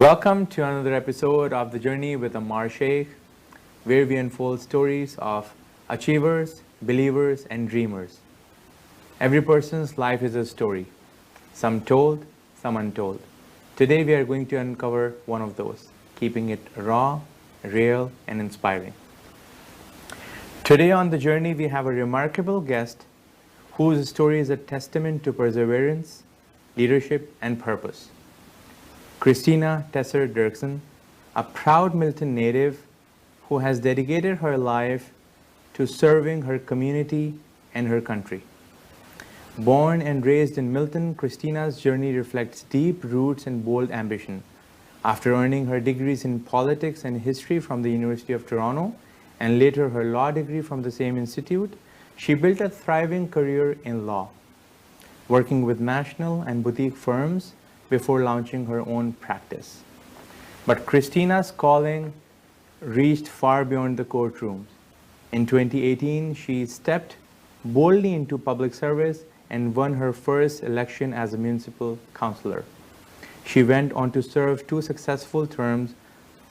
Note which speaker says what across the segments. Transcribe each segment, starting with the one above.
Speaker 1: Welcome to another episode of The Journey with Ammar Sheikh, where we unfold stories of achievers, believers, and dreamers. Every person's life is a story, some told, some untold. Today we are going to uncover one of those, keeping it raw, real, and inspiring. Today on The Journey we have a remarkable guest whose story is a testament to perseverance, leadership, and purpose. Kristina Tesser Derksen, a proud Milton native who has dedicated her life to serving her community and her country. Born and raised in Milton, Kristina's journey reflects deep roots and bold ambition. After earning her degrees in politics and history from the University of Toronto and later her law degree from the same institute, she built a thriving career in law, working with national and boutique firms before launching her own practice. But Kristina's calling reached far beyond the courtrooms. In 2018, she stepped boldly into public service and won her first election as a municipal councillor. She went on to serve 2 successful terms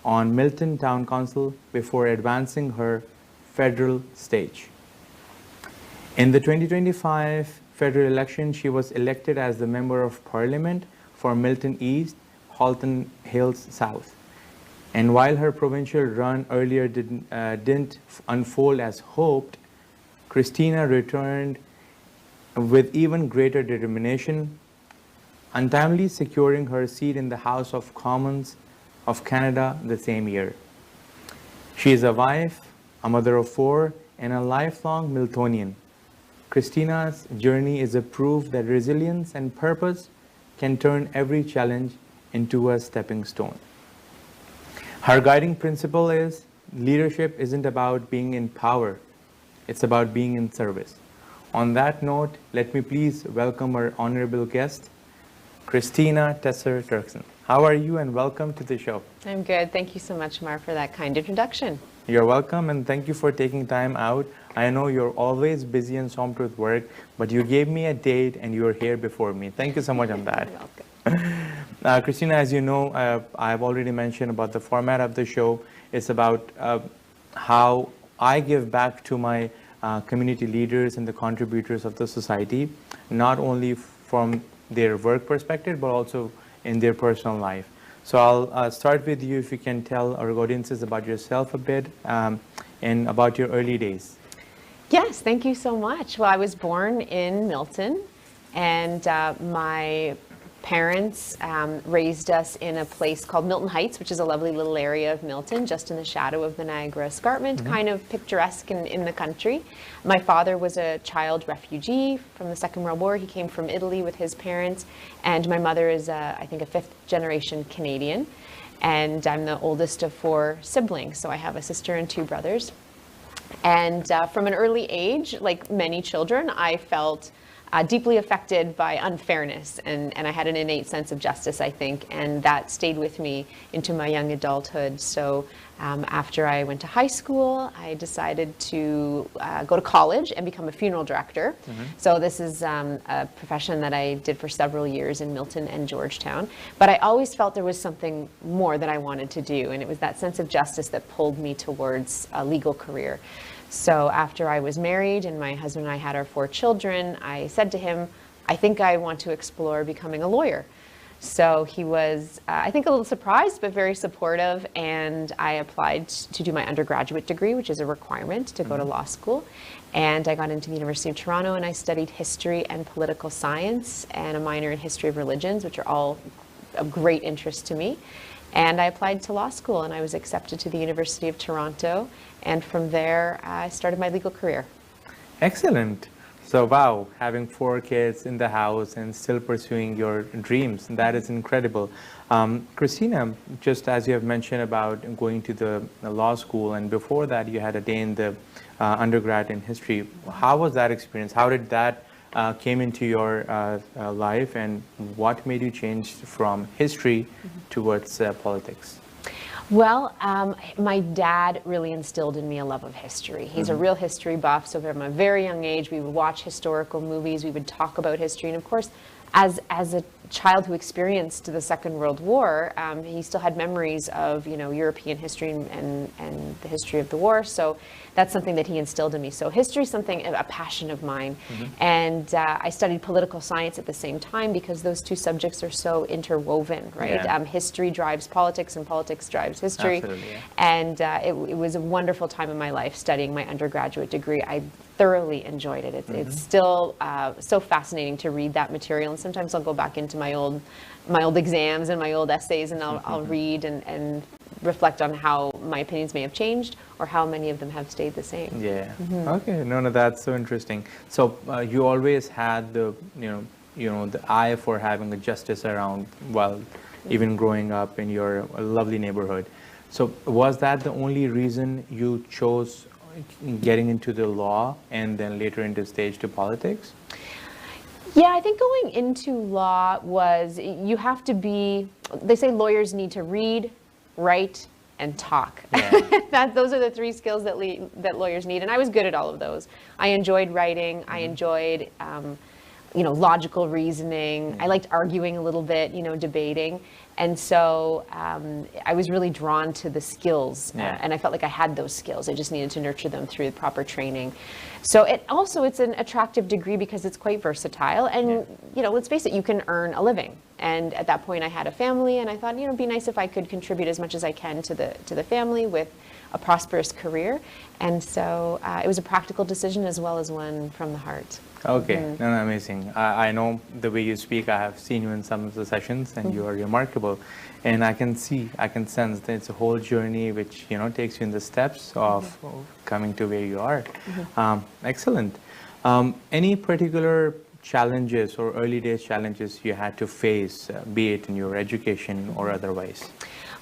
Speaker 1: on Milton Town Council before advancing her federal stage. In the 2025 federal election, she was elected as the Member of Parliament for Milton East, Halton Hills South. And while her provincial run earlier didn't unfold as hoped, Kristina returned with even greater determination, untimely securing her seat in the House of Commons of Canada the same year. She is a wife, a mother of 4, and a lifelong Miltonian. Kristina's journey is a proof that resilience and purpose can turn every challenge into a stepping stone. Her guiding principle is leadership isn't about being in power, it's about being in service. On that note, let me please welcome our honorable guest, Kristina Tesser Derksen. How are you, and welcome to the show.
Speaker 2: I'm good. Thank you so much, Mar, for that kind introduction.
Speaker 1: You're welcome, and thank you for taking time out. I know you're always busy and swamped with work, but you gave me a date and you're here before me. Thank you so much on that.
Speaker 2: You're welcome.
Speaker 1: Kristina, as you know, I've already mentioned about the format of the show. It's about how I give back to my community leaders and the contributors of the society, not only from their work perspective, but also in their personal life. So I'll start with you, if you can tell our audiences about yourself a bit and about your early days.
Speaker 2: Yes, thank you so much. Well, I was born in Milton, and my parents raised us in a place called Milton Heights, which is a lovely little area of Milton, just in the shadow of the Niagara Escarpment, kind of picturesque in the country. My father was a child refugee from the Second World War. He came from Italy with his parents, and my mother is, I think, a 5th-generation Canadian, and I'm the oldest of 4 siblings, so I have a sister and 2 brothers. And from an early age, like many children, I felt deeply affected by unfairness, and I had an innate sense of justice, I think, and that stayed with me into my young adulthood. So after I went to high school, I decided to go to college and become a funeral director. So this is a profession that I did for several years in Milton and Georgetown. But I always felt there was something more that I wanted to do, and it was that sense of justice that pulled me towards a legal career. So after I was married and my husband and I had our 4 children, I said to him, I think I want to explore becoming a lawyer. So he was, I think, a little surprised, but very supportive, and I applied to do my undergraduate degree, which is a requirement to go to law school. And I got into the University of Toronto, and I studied history and political science and a minor in history of religions, which are all of great interest to me. And I applied to law school, and I was accepted to the University of Toronto. And from there, I started my legal career.
Speaker 1: Excellent. So, wow, having 4 kids in the house and still pursuing your dreams, that is incredible. Kristina, just as you have mentioned about going to the law school, and before that you had attained the undergrad in history. How was that experience? How did that came into your life, and what made you change from history towards politics?
Speaker 2: Well, my dad really instilled in me a love of history. He's a real history buff, so from a very young age we would watch historical movies, we would talk about history, and of course as a child who experienced the Second World War, he still had memories of, European history and the history of the war. So that's something that he instilled in me. So history is a passion of mine. And I studied political science at the same time because those two subjects are so interwoven, right?
Speaker 1: Yeah.
Speaker 2: History drives politics and politics drives history.
Speaker 1: Absolutely, yeah.
Speaker 2: And it was a wonderful time in my life studying my undergraduate degree. I thoroughly enjoyed it. It's still so fascinating to read that material, and sometimes I'll go back into my old exams and my old essays, and I'll read and reflect on how my opinions may have changed or how many of them have stayed the same.
Speaker 1: Yeah. Okay. No, that's so interesting. So you always had the the eye for having a justice around while even growing up in your lovely neighborhood. So was that the only reason you chose getting into the law and then later into stage to politics?
Speaker 2: Yeah, I think going into law was, you have to be, they say lawyers need to read, write, and talk.
Speaker 1: Yeah.
Speaker 2: Those are the three skills that lawyers need, and I was good at all of those. I enjoyed writing, I enjoyed logical reasoning. I liked arguing a little bit, debating. And so I was really drawn to the skills, and I felt like I had those skills. I just needed to nurture them through proper training. So it's an attractive degree because it's quite versatile, and let's face it, you can earn a living. And at that point I had a family, and I thought, it'd be nice if I could contribute as much as I can to the family with a prosperous career. And so it was a practical decision as well as one from the heart.
Speaker 1: Okay, no, amazing. I know the way you speak. I have seen you in some of the sessions, and you are remarkable. And I can sense that it's a whole journey which takes you in the steps of coming to where you are. Excellent. Any particular challenges or early days challenges you had to face, be it in your education or otherwise?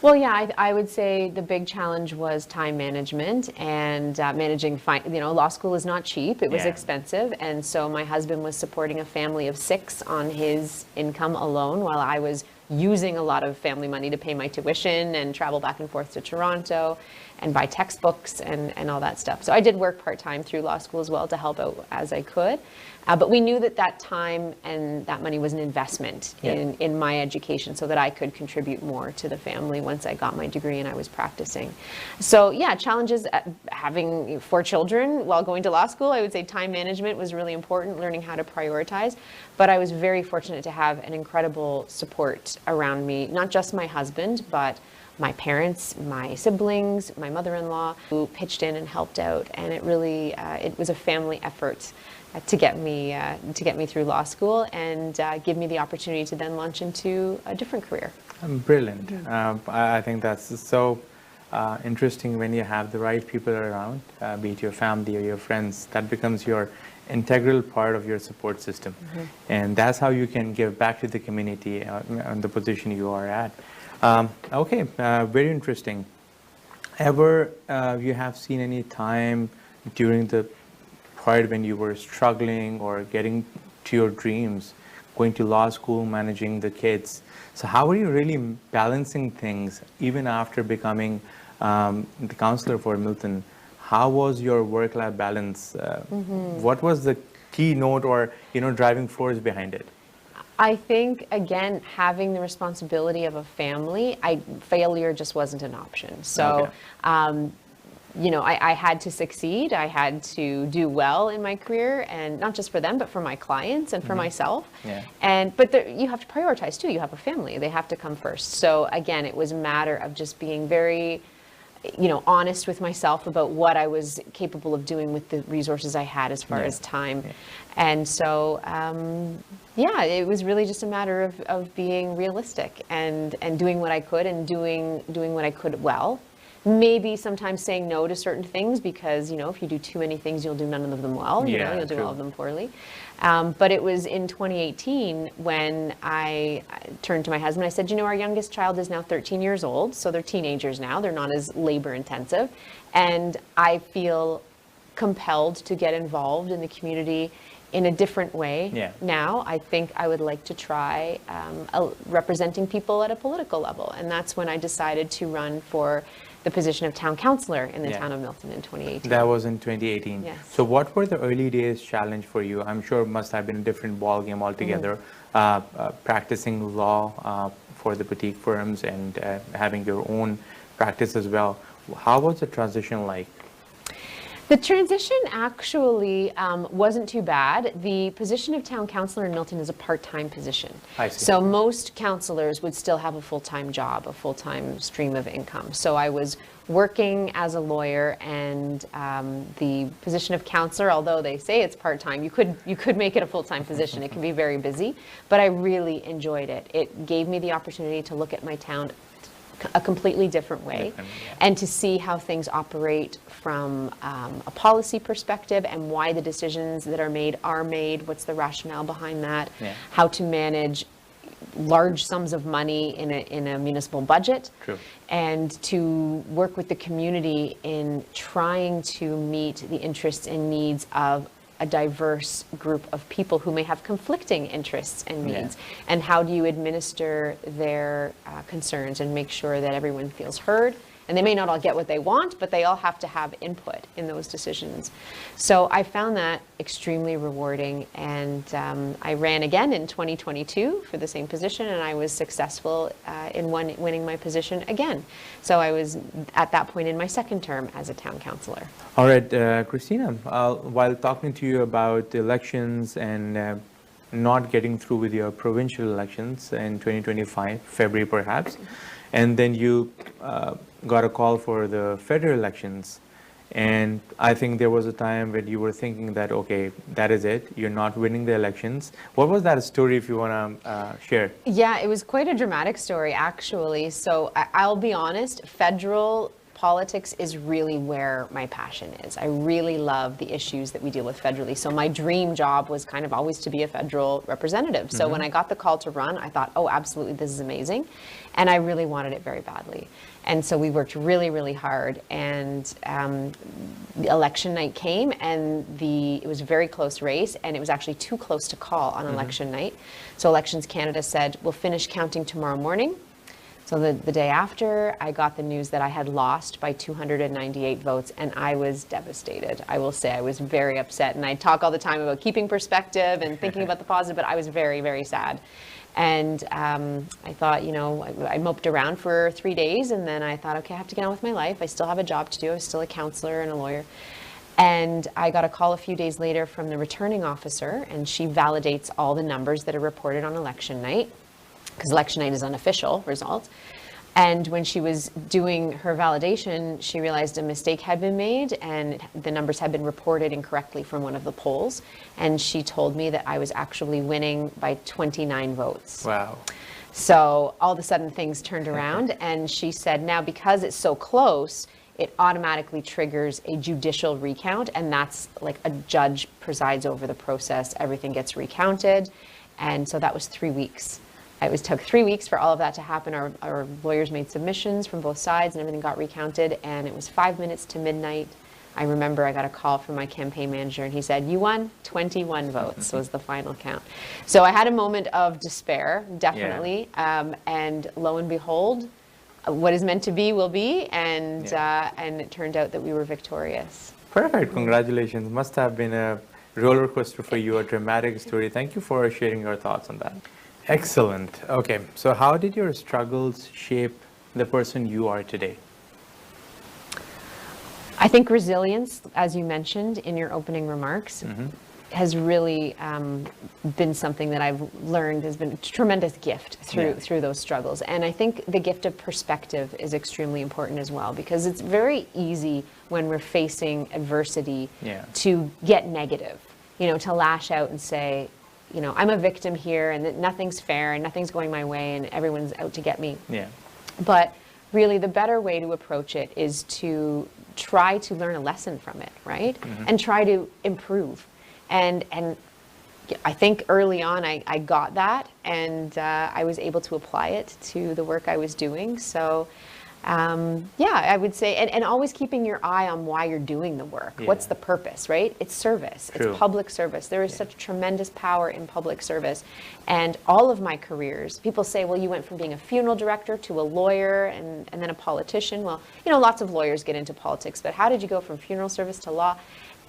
Speaker 2: Well, yeah, I would say the big challenge was time management and managing. Law school is not cheap. It was expensive, and so my husband was supporting a family of 6 on his income alone, while I was using a lot of family money to pay my tuition and travel back and forth to Toronto and buy textbooks and all that stuff. So I did work part-time through law school as well to help out as I could. But we knew that time and that money was an investment in my education so that I could contribute more to the family once I got my degree and I was practicing. So yeah, challenges having 4 children while going to law school. I would say time management was really important, learning how to prioritize. But I was very fortunate to have an incredible support around me, not just my husband, but my parents, my siblings, my mother-in-law, who pitched in and helped out. And it really, it was a family effort to get me through law school and give me the opportunity to then launch into a different career.
Speaker 1: Brilliant. I think that's so interesting when you have the right people around, be it your family or your friends. That becomes your integral part of your support system. And that's how you can give back to the community on the position you are at. Okay, very interesting. Ever you have seen any time during the part when you were struggling or getting to your dreams, going to law school, managing the kids? So how are you really balancing things even after becoming the counselor for Milton? How was your work-life balance? What was the keynote or driving force behind it?
Speaker 2: I think, again, having the responsibility of a family, failure just wasn't an option. So, I had to succeed. I had to do well in my career, and not just for them, but for my clients and for myself. But you have to prioritize too. You have a family; they have to come first. So again, it was a matter of just being very, honest with myself about what I was capable of doing with the resources I had as far as time. And so, it was really just a matter of being realistic and doing what I could and doing what I could well. Maybe sometimes saying no to certain things because, if you do too many things, you'll do none of them well. You'll do all of them poorly. But it was in 2018 when I turned to my husband. I said, our youngest child is now 13 years old. So they're teenagers now. They're not as labor intensive. And I feel compelled to get involved in the community in a different way now. I think I would like to try representing people at a political level. And that's when I decided to run for the position of town councillor in the
Speaker 1: Yeah.
Speaker 2: town of Milton in 2018.
Speaker 1: That was in 2018.
Speaker 2: Yes.
Speaker 1: So what were the early days challenge for you? I'm sure it must have been a different ball game altogether, practicing law for the boutique firms and having your own practice as well. How was the transition like?
Speaker 2: The transition actually wasn't too bad. The position of town councillor in Milton is a part-time position.
Speaker 1: I see.
Speaker 2: So most councillors would still have a full-time job, a full-time stream of income. So I was working as a lawyer, and the position of councillor, although they say it's part-time, you could make it a full-time position. It can be very busy, but I really enjoyed it. It gave me the opportunity to look at my town a completely different way, and to see how things operate from a policy perspective, and why the decisions that are made, what's the rationale behind that, how to manage large sums of money in a municipal budget.
Speaker 1: True.
Speaker 2: And to work with the community in trying to meet the interests and needs of a diverse group of people who may have conflicting interests and needs, and how do you administer their concerns and make sure that everyone feels heard. And they may not all get what they want, but they all have to have input in those decisions. So I found that extremely rewarding, and I ran again in 2022 for the same position, and I was successful in winning my position again. So I was at that point in my second term as a town councillor.
Speaker 1: All right, Kristina, while talking to you about the elections and not getting through with your provincial elections in 2025, February perhaps, and then you got a call for the federal elections. And I think there was a time when you were thinking that, okay, that is it, you're not winning the elections. What was that story, if you want to share?
Speaker 2: Yeah, it was quite a dramatic story, actually. So I'll be honest, federal politics is really where my passion is. I really love the issues that we deal with federally. So my dream job was kind of always to be a federal representative. So when I got the call to run, I thought, oh, absolutely, this is amazing. And I really wanted it very badly. And so we worked really, really hard. And the election night came, and it was a very close race, and it was actually too close to call on election night. So Elections Canada said, we'll finish counting tomorrow morning. So the day after, I got the news that I had lost by 298 votes, and I was devastated. I will say I was very upset, and I talk all the time about keeping perspective and thinking about the positive, but I was very, very sad. And I thought, I moped around for 3 days, and then I thought, okay, I have to get on with my life. I still have a job to do. I was still a counselor and a lawyer. And I got a call a few days later from the returning officer, and she validates all the numbers that are reported on election night, because election night is unofficial result. And when she was doing her validation, she realized a mistake had been made, and the numbers had been reported incorrectly from one of the polls. And she told me that I was actually winning by 29 votes.
Speaker 1: Wow.
Speaker 2: So all of a sudden things turned around, and she said, now because it's so close, it automatically triggers a judicial recount, and that's like a judge presides over the process, everything gets recounted. And so that was 3 weeks. It took 3 weeks for all of that to happen. Our lawyers made submissions from both sides, and everything got recounted, and it was 5 minutes to midnight. I remember I got a call from my campaign manager, and he said, you won 21 votes was the final count. So I had a moment of despair, definitely, and lo and behold, what is meant to be will be, and it turned out that we were victorious.
Speaker 1: Perfect, congratulations. Must have been a roller coaster for you, a dramatic story. Thank you for sharing your thoughts on that. Excellent. Okay, so how did your struggles shape the person you are today?
Speaker 2: I think resilience, as you mentioned in your opening remarks, has really been something that I've learned has been a tremendous gift through those struggles. And I think the gift of perspective is extremely important as well, because it's very easy when we're facing adversity to get negative, to lash out and say, I'm a victim here, and that nothing's fair and nothing's going my way and everyone's out to get me. Yeah. But really the better way to approach it is to try to learn a lesson from it, right? And try to improve. And I think early on I got that, and I was able to apply it to the work I was doing. So Yeah, I would say, and always keeping your eye on why you're doing the work.
Speaker 1: Yeah.
Speaker 2: What's the purpose, right? It's service.
Speaker 1: True.
Speaker 2: It's public service. There is such tremendous power in public service. And all of my careers, people say, well, you went from being a funeral director to a lawyer and then a politician. Well, lots of lawyers get into politics, but how did you go from funeral service to law?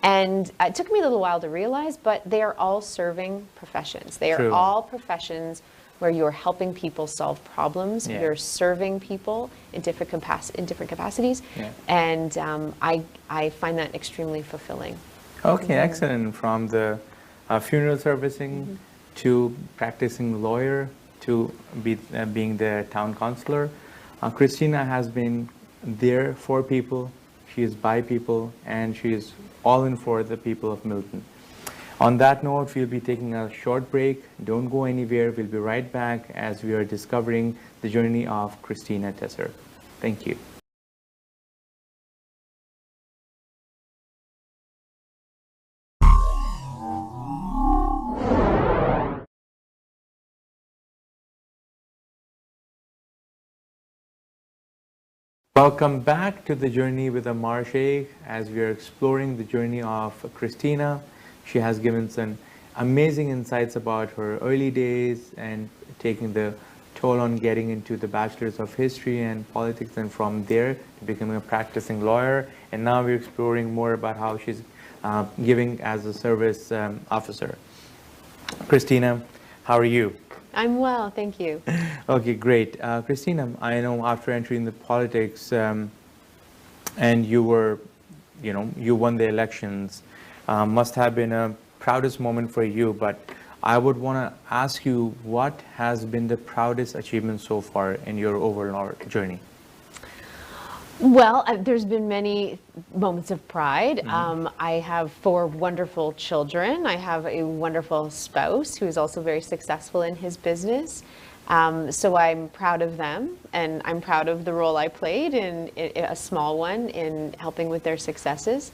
Speaker 2: And it took me a little while to realize, but they are all serving professions. They are
Speaker 1: True.
Speaker 2: all professions where you're helping people solve problems.
Speaker 1: Yeah.
Speaker 2: You're serving people in different capacities.
Speaker 1: Yeah.
Speaker 2: And I find that extremely fulfilling.
Speaker 1: Okay, excellent. From the funeral servicing to practicing lawyer to being the town councillor, Kristina has been there for people. She is by people, and she is all in for the people of Milton. On that note, we'll be taking a short break. Don't go anywhere. We'll be right back as we are discovering the journey of Kristina Tesser. Thank you. Welcome back to the journey with Ammar Sheikh as we are exploring the journey of Kristina. She has given some amazing insights about her early days and taking the toll on getting into the Bachelor's of History and Politics, and from there to becoming a practicing lawyer. And now we're exploring more about how she's giving as a service officer. Kristina, how are you?
Speaker 2: I'm well, thank you.
Speaker 1: Okay, great. Kristina, I know after entering the politics and you were, you won the elections, must have been a proudest moment for you, but I would want to ask you, what has been the proudest achievement so far in your overall journey?
Speaker 2: Well, there's been many moments of pride. I have 4 wonderful children. I have a wonderful spouse who is also very successful in his business. So I'm proud of them, and I'm proud of the role I played in a small one in helping with their successes.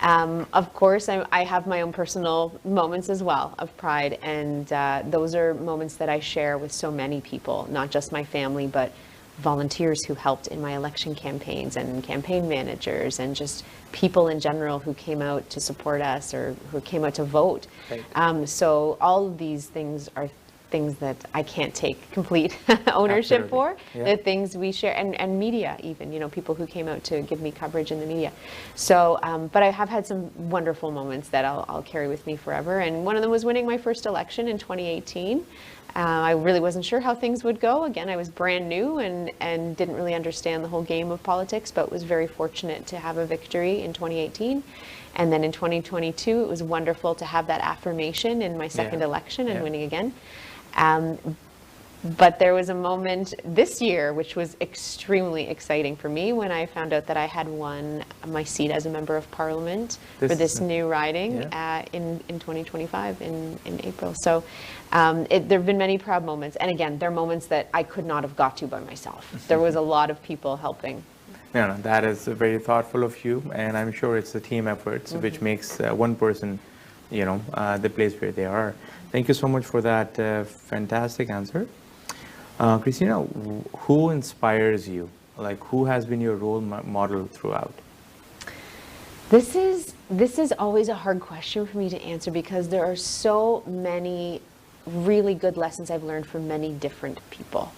Speaker 2: Of course, I have my own personal moments as well of pride, and those are moments that I share with so many people, not just my family, but volunteers who helped in my election campaigns and campaign managers and just people in general who came out to support us or who came out to vote.
Speaker 1: Right.
Speaker 2: So all of these things are things that I can't take complete ownership
Speaker 1: Absolutely.
Speaker 2: for.
Speaker 1: Yeah.
Speaker 2: The things we share, and media even, people who came out to give me coverage in the media. So, but I have had some wonderful moments that I'll carry with me forever. And one of them was winning my first election in 2018. I really wasn't sure how things would go. Again, I was brand new and didn't really understand the whole game of politics, but was very fortunate to have a victory in 2018. And then in 2022, it was wonderful to have that affirmation in my second election and winning again. But there was a moment this year which was extremely exciting for me when I found out that I had won my seat as a member of Parliament for this new riding in 2025 in April. So there have been many proud moments. And again, they're moments that I could not have got to by myself. There was a lot of people helping.
Speaker 1: No, that is very thoughtful of you, and I'm sure it's the team efforts which makes one person, the place where they are. Thank you so much for that fantastic answer. Kristina, who inspires you? Like, who has been your role model throughout?
Speaker 2: This is always a hard question for me to answer because there are so many really good lessons I've learned from many different people.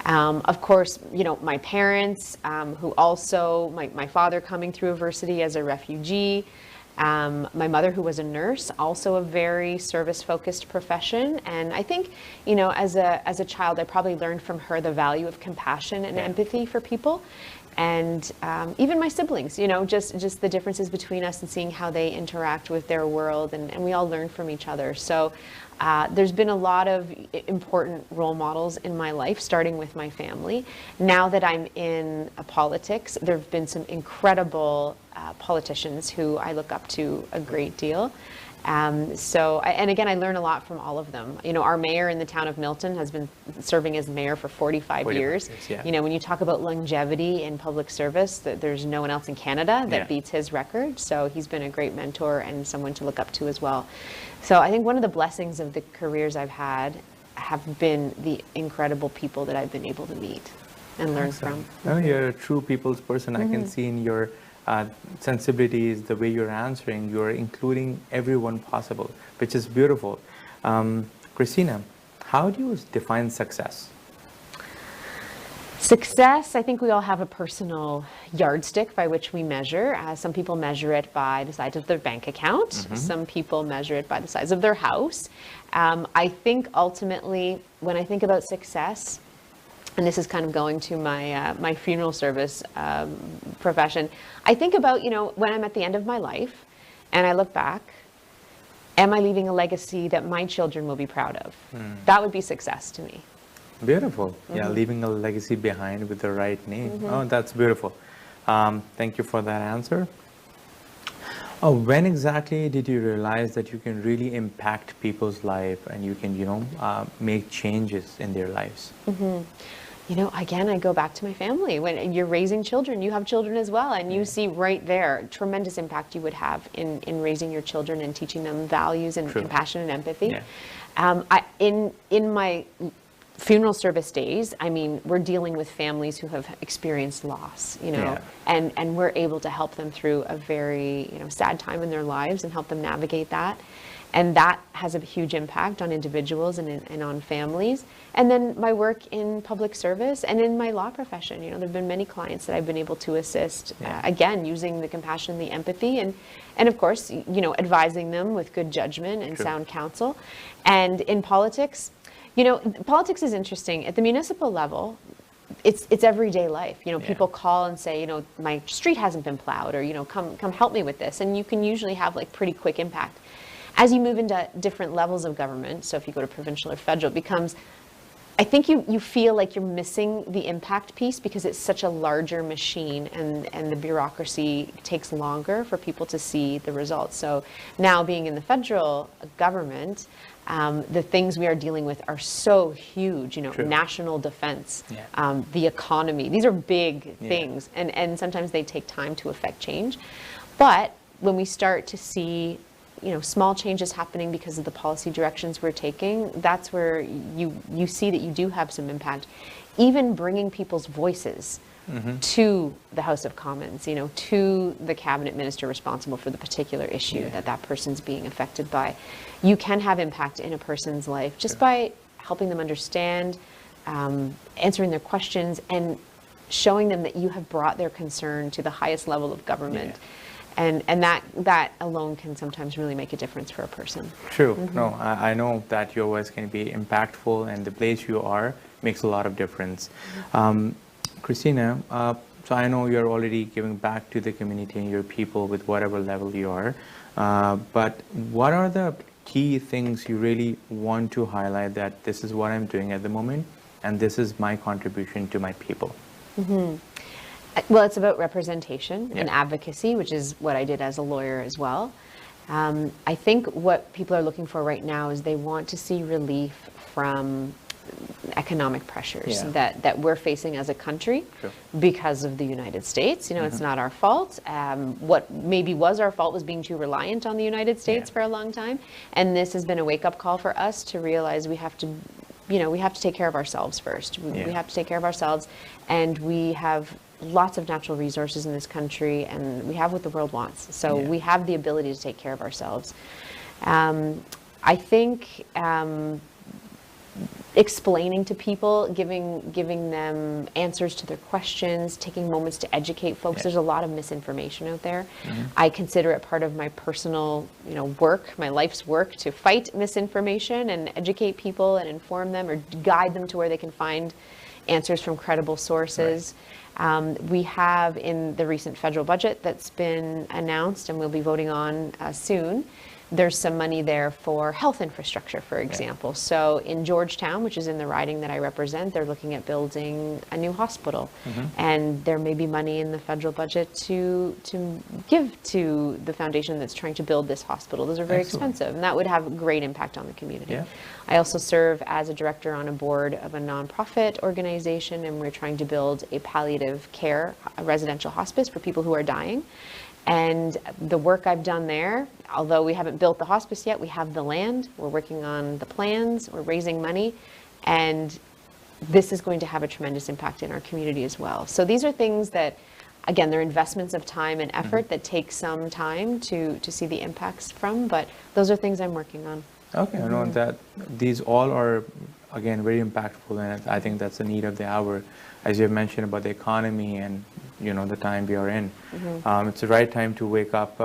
Speaker 2: Of course, my parents, who also, my father coming through adversity as a refugee, my mother, who was a nurse, also a very service-focused profession. And I think, as a child, I probably learned from her the value of compassion and empathy for people. And even my siblings, just the differences between us and seeing how they interact with their world. And we all learn from each other. So there's been a lot of important role models in my life, starting with my family. Now that I'm in politics, there have been some incredible politicians who I look up to a great deal. And again, I learn a lot from all of them. Our mayor in the town of Milton has been serving as mayor for 45 years. When you talk about longevity in public service, there's no one else in Canada that beats his record. So he's been a great mentor and someone to look up to as well. So I think one of the blessings of the careers I've had have been the incredible people that I've been able to meet. and learn
Speaker 1: Excellent.
Speaker 2: from.
Speaker 1: No, you're a true people's person. I can see in your sensibilities, the way you're answering, you're including everyone possible, which is beautiful. Kristina, how do you define success?
Speaker 2: Success, I think we all have a personal yardstick by which we measure. Some people measure it by the size of their bank account. Some people measure it by the size of their house. I think ultimately, when I think about success, and this is kind of going to my my funeral service profession, I think about, you know, when I'm at the end of my life and I look back, am I leaving a legacy that my children will be proud of? That would be success to me.
Speaker 1: Beautiful. Yeah, leaving a legacy behind with the right name. Oh, that's beautiful. Thank you for that answer. When exactly did you realize that you can really impact people's life and you can, you know, make changes in their lives?
Speaker 2: You know, again, I go back to my family. When you're raising children, you have children as well, and you see right there tremendous impact you would have in raising your children and teaching them values and compassion and empathy. In my funeral service days, I mean, we're dealing with families who have experienced loss, you know, and we're able to help them through a very, you know, sad time in their lives and help them navigate that. And that has a huge impact on individuals and on families. And then my work in public service and in my law profession, you know, there have been many clients that I've been able to assist, again, using the compassion, the empathy, and of course, you know, advising them with good judgment and sound counsel. And in politics, you know, politics is interesting. At the municipal level, it's everyday life. You know, people call and say, you know, my street hasn't been plowed, or, you know, come help me with this. And you can usually have like pretty quick impact. As you move into different levels of government, so if you go to provincial or federal, it becomes, I think you feel like you're missing the impact piece because it's such a larger machine, and the bureaucracy takes longer for people to see the results. So now being in the federal government, the things we are dealing with are so huge, you know, national defense, the economy. These are big things, and sometimes they take time to affect change. But when we start to see, you know, small changes happening because of the policy directions we're taking, that's where you see that you do have some impact. Even bringing people's voices to the House of Commons, you know, to the cabinet minister responsible for the particular issue that person's being affected by. You can have impact in a person's life just by helping them understand, answering their questions, and showing them that you have brought their concern to the highest level of government. And that alone can sometimes really make a difference for a person.
Speaker 1: True. No, I know that your voice can be impactful, and the place you are makes a lot of difference. Kristina, so I know you're already giving back to the community and your people with whatever level you are, but what are the key things you really want to highlight that this is what I'm doing at the moment, and this is my contribution to my people?
Speaker 2: Well, it's about representation and advocacy, which is what I did as a lawyer as well. I think what people are looking for right now is they want to see relief from economic pressures that we're facing as a country because of the United States. You know, it's not our fault. What maybe was our fault was being too reliant on the United States for a long time. And this has been a wake-up call for us to realize we have to, you know, we have to take care of ourselves first. We have to take care of ourselves, and we have lots of natural resources in this country, and we have what the world wants. So we have the ability to take care of ourselves. I think explaining to people, giving them answers to their questions, taking moments to educate folks. There's a lot of misinformation out there. I consider it part of my personal, you know, work, my life's work, to fight misinformation and educate people and inform them or guide them to where they can find answers from credible sources. We have, in the recent federal budget that's been announced and we'll be voting on soon, there's some money there for health infrastructure, for example. So in Georgetown, which is in the riding that I represent, they're looking at building a new hospital. And there may be money in the federal budget to give to the foundation that's trying to build this hospital. Those are very expensive, and that would have great impact on the community. I also serve as a director on a board of a nonprofit organization, and we're trying to build a palliative care, a residential hospice for people who are dying. And the work I've done there, although we haven't built the hospice yet, we have the land, we're working on the plans, we're raising money, and this is going to have a tremendous impact in our community as well. So these are things that, again, they're investments of time and effort that take some time to see the impacts from, but those are things I'm working on.
Speaker 1: Okay, I know that these all are, again, very impactful, and I think that's the need of the hour. As you have mentioned about the economy and, the time we are in. It's the right time to wake up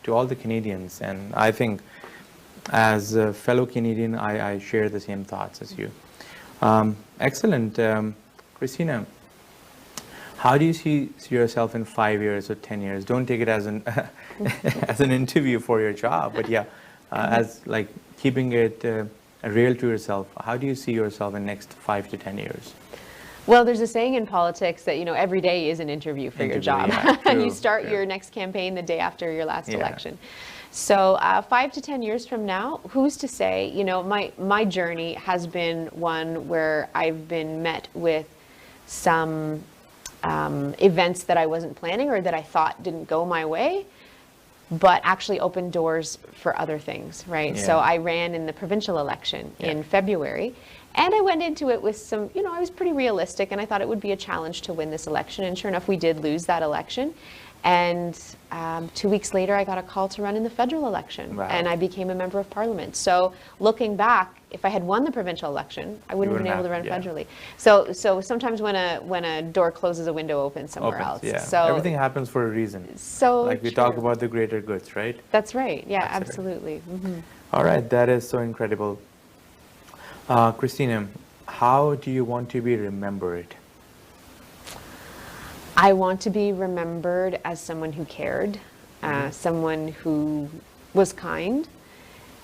Speaker 1: to all the Canadians, and I think as a fellow Canadian, I share the same thoughts as you. Excellent. Kristina, how do you see yourself in 5 years or 10 years? Don't take it as an as an interview for your job, but yeah, as like keeping it real to yourself. How do you see yourself in next 5 to 10 years?
Speaker 2: Well, there's a saying in politics that, every day is an interview for your job.
Speaker 1: Yeah,
Speaker 2: You start your next campaign the day after your last election. So 5 to 10 years from now, who's to say? My journey has been one where I've been met with some events that I wasn't planning or that I thought didn't go my way, but actually opened doors for other things, right?
Speaker 1: Yeah.
Speaker 2: So I ran in the provincial election in February, and I went into it with some, I was pretty realistic, and I thought it would be a challenge to win this election, and sure enough, we did lose that election. And 2 weeks later, I got a call to run in the federal election, and I became a member of parliament. So looking back, if I had won the provincial election, I wouldn't have been able to run federally. So sometimes when a door closes, a window opens somewhere else.
Speaker 1: Yeah.
Speaker 2: So
Speaker 1: everything happens for a reason.
Speaker 2: So
Speaker 1: like we talk about the greater goods, right?
Speaker 2: That's right. Yeah,
Speaker 1: Absolutely.
Speaker 2: absolutely.
Speaker 1: All right, that is so incredible. Kristina, how do you want to be remembered?
Speaker 2: I want to be remembered as someone who cared, someone who was kind,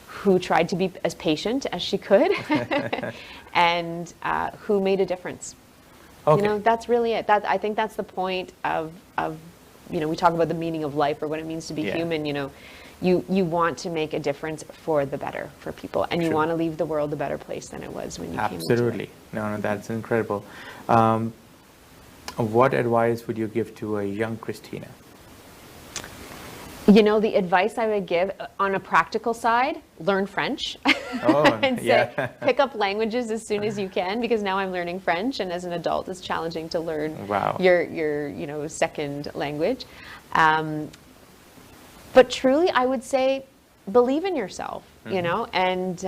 Speaker 2: who tried to be as patient as she could, and who made a difference.
Speaker 1: Okay.
Speaker 2: That's really it. I think that's the point of we talk about the meaning of life or what it means to be human. You want to make a difference for the better for people, and you want to leave the world a better place than it was when you came into it.
Speaker 1: Absolutely. No, that's incredible. What advice would you give to a young Kristina?
Speaker 2: The advice I would give on a practical side, learn French. And say, pick up languages as soon as you can, because now I'm learning French, and as an adult, it's challenging to learn your second language. But truly, I would say, believe in yourself, and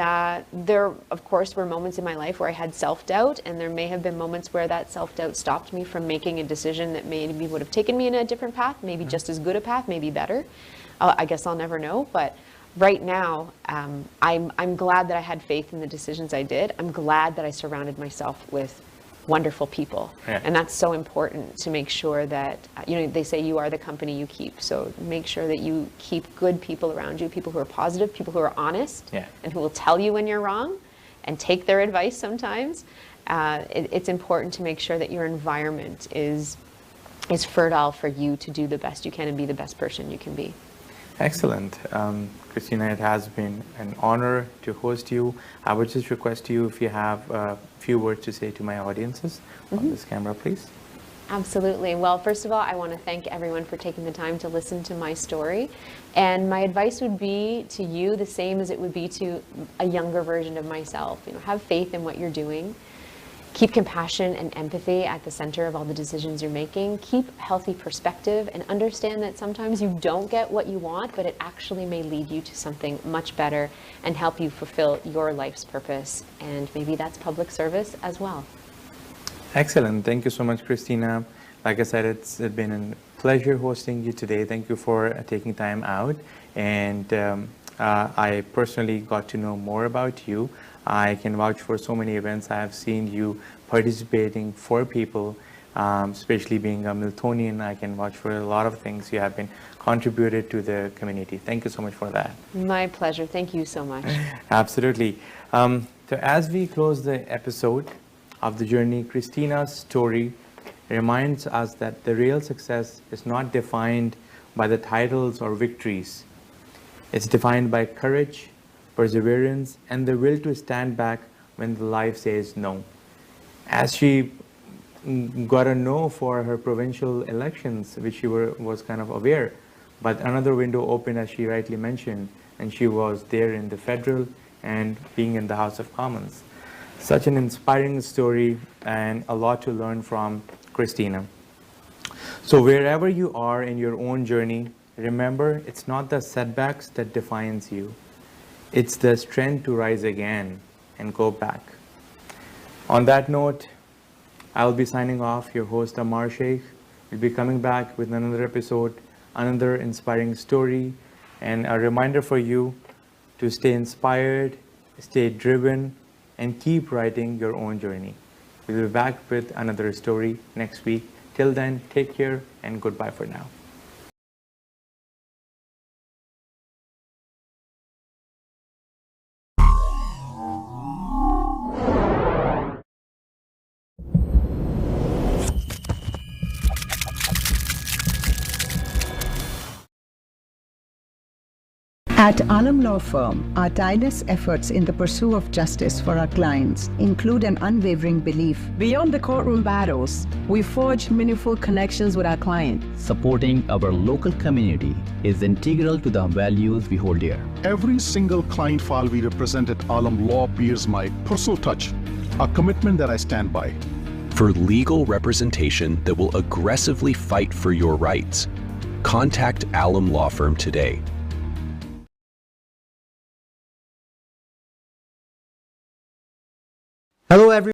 Speaker 2: there, of course, were moments in my life where I had self-doubt, and there may have been moments where that self-doubt stopped me from making a decision that maybe would have taken me in a different path, maybe just as good a path, maybe better. I guess I'll never know, but right now, I'm glad that I had faith in the decisions I did. I'm glad that I surrounded myself with wonderful people. And that's so important, to make sure that, they say you are the company you keep. So make sure that you keep good people around you, people who are positive, people who are honest, and who will tell you when you're wrong and take their advice sometimes. It's important to make sure that your environment is fertile for you to do the best you can and be the best person you can be.
Speaker 1: Excellent. Kristina, it has been an honor to host you. I would just request you, if you have a few words to say to my audiences on this camera, please.
Speaker 2: Absolutely. Well, first of all, I want to thank everyone for taking the time to listen to my story. And my advice would be to you the same as it would be to a younger version of myself. Have faith in what you're doing. Keep compassion and empathy at the center of all the decisions you're making. Keep healthy perspective, and understand that sometimes you don't get what you want, but it actually may lead you to something much better and help you fulfill your life's purpose. And maybe that's public service as well.
Speaker 1: Excellent. Thank you so much, Kristina. Like I said, it's been a pleasure hosting you today. Thank you for taking time out. And I personally got to know more about you. I can vouch for so many events I have seen you participating for people, especially being a Miltonian. I can vouch for a lot of things you have been contributed to the community. Thank you so much for that.
Speaker 2: My pleasure. Thank you so much.
Speaker 1: Absolutely. So as we close the episode of the journey, Kristina's story reminds us that the real success is not defined by the titles or victories. It's defined by courage, perseverance, and the will to stand back when the life says no. As she got a no for her provincial elections, which she was kind of aware, but another window opened, as she rightly mentioned, and she was there in the federal and being in the House of Commons. Such an inspiring story and a lot to learn from Kristina. So wherever you are in your own journey, remember it's not the setbacks that defines you. It's the strength to rise again and go back. On that note, I'll be signing off, your host Ammar Sheikh. We'll be coming back with another episode, another inspiring story, and a reminder for you to stay inspired, stay driven, and keep writing your own journey. We'll be back with another story next week. Till then, take care and goodbye for now.
Speaker 3: At Alam Law Firm, our tireless efforts in the pursuit of justice for our clients include an unwavering belief.
Speaker 4: Beyond the courtroom battles, we forge meaningful connections with our clients.
Speaker 5: Supporting our local community is integral to the values we hold dear.
Speaker 6: Every single client file we represent at Alam Law bears my personal touch, a commitment that I stand by.
Speaker 7: For legal representation that will aggressively fight for your rights, contact Alam Law Firm today.
Speaker 8: Hello, everyone.